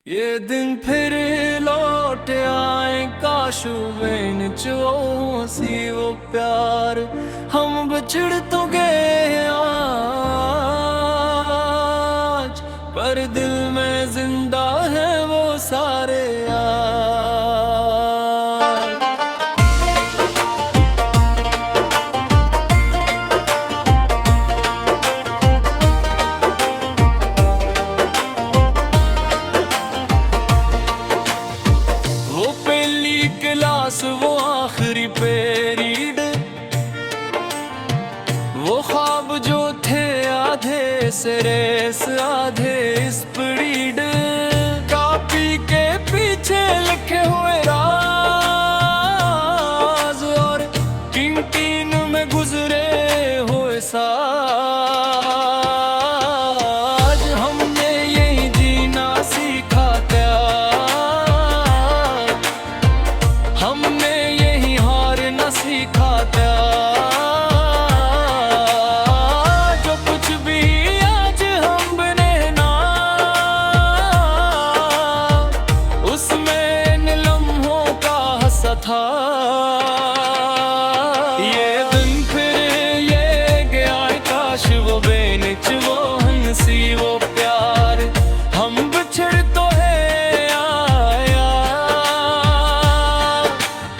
ये दिन फिर लौट आए काश बेन चो सी वो प्यार हम बिछड़ तो गए आज, पर दिल में जिंदा है वो सारे यार। वो पहली क्लास, वो आखिरी पीरियड, वो ख्वाब जो थे आधे से रेस आधे स्पीड, कॉपी के पीछे लिखे हुए राज और कैंटीन में गुजरे हुए साज। हमने यही जीना सीखा क्या, हमने यही हार न सीखा क्या। जो कुछ भी आज हम बने ना, उसमें इन लम्हों का हस्सा था। ये दिन फिर ये गया, काश वो बेनिच वो हंसी वो प्यार हम बिछड़ तो है आया,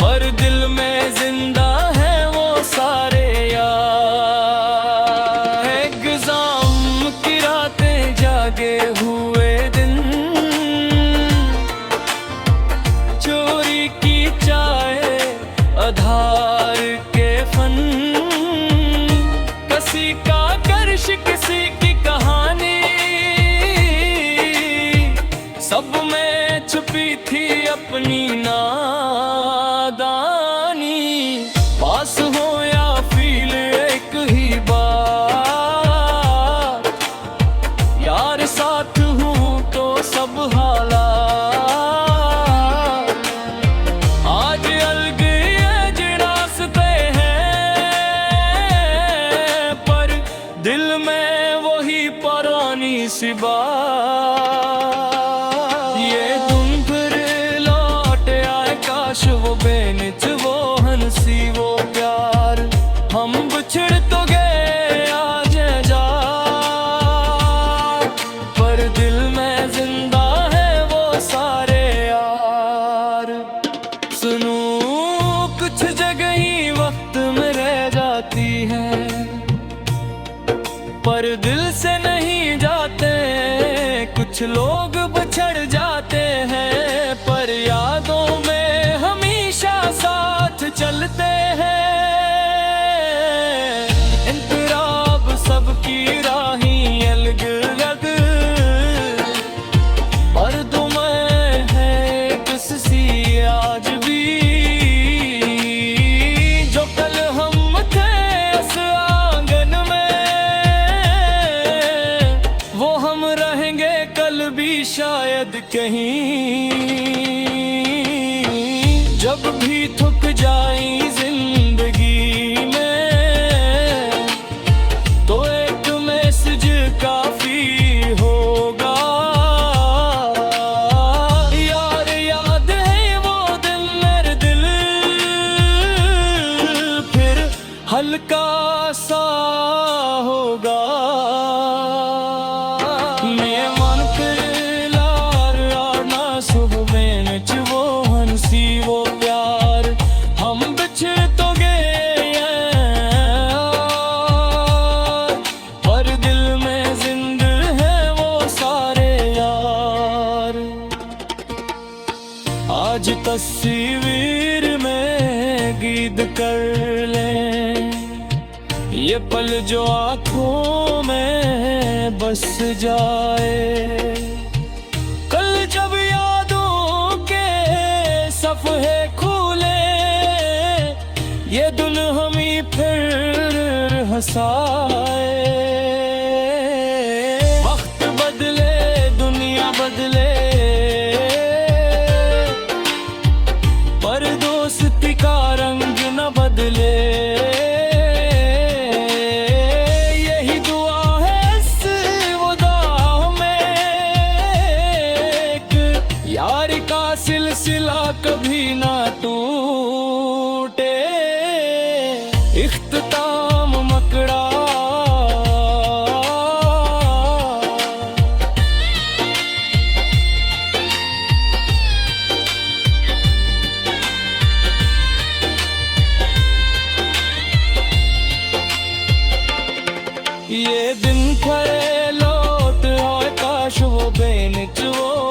पर दिल में जिंदा है वो सारे यार। एग्जाम की रातें जागे हुए दिन, चोरी की चाय आधार के फन, किसी का कर्श किसी की कहानी, सब में छुपी थी अपनी नादानी। पास हो या फील एक ही बात, यार साथ हूँ तो सब हालात। आज अलग ये रास्ते हैं, पर दिल में वही पुरानी सी बात। ये तुम फिर लौट आए, काश वो बेनिच वो हंसी वो प्यार हम बिछड़ तो गए आज जा, पर दिल में जिंदा है वो सारे यार। सुनो कुछ जगह ही वक्त में रह जाती है, पर दिल से नहीं जाते। कुछ लोग बिछड़ जाते हैं, पर यादों में हमेशा साथ चलते हैं। इंतराब सबकी राही अलग अलग, पर तुम्हें है किसी आज भी। जो कल हम थे इस आंगन में, वो हम रहेंगे कल भी शायद कहीं। जब भी थक जाए जिंदगी में, तो एक मैसेज काफी होगा। यार याद है वो दिन मेरे दिल, फिर हल्का सा होगा। मैं मन के लार आना सुबह बेनिच वो हंसी वो प्यार हम बिछड़ तो गए हैं, पर दिल में जिंदा है वो सारे यार। आज तस्वीर में गीत कर लें, ये पल जो आंखों में बस जाए। कल जब यादों के सफ़े खुले, ये दिल हमें फिर हंसाए। वक्त बदले दुनिया बदले, पर दोस्ती का रंग न बदले। यही दुआ है इस वदा में, सिलसिला कभी ना टूटे, इख्तिताम मकड़ा। ये दिन खरे लोट होए काश वो बेनिच वो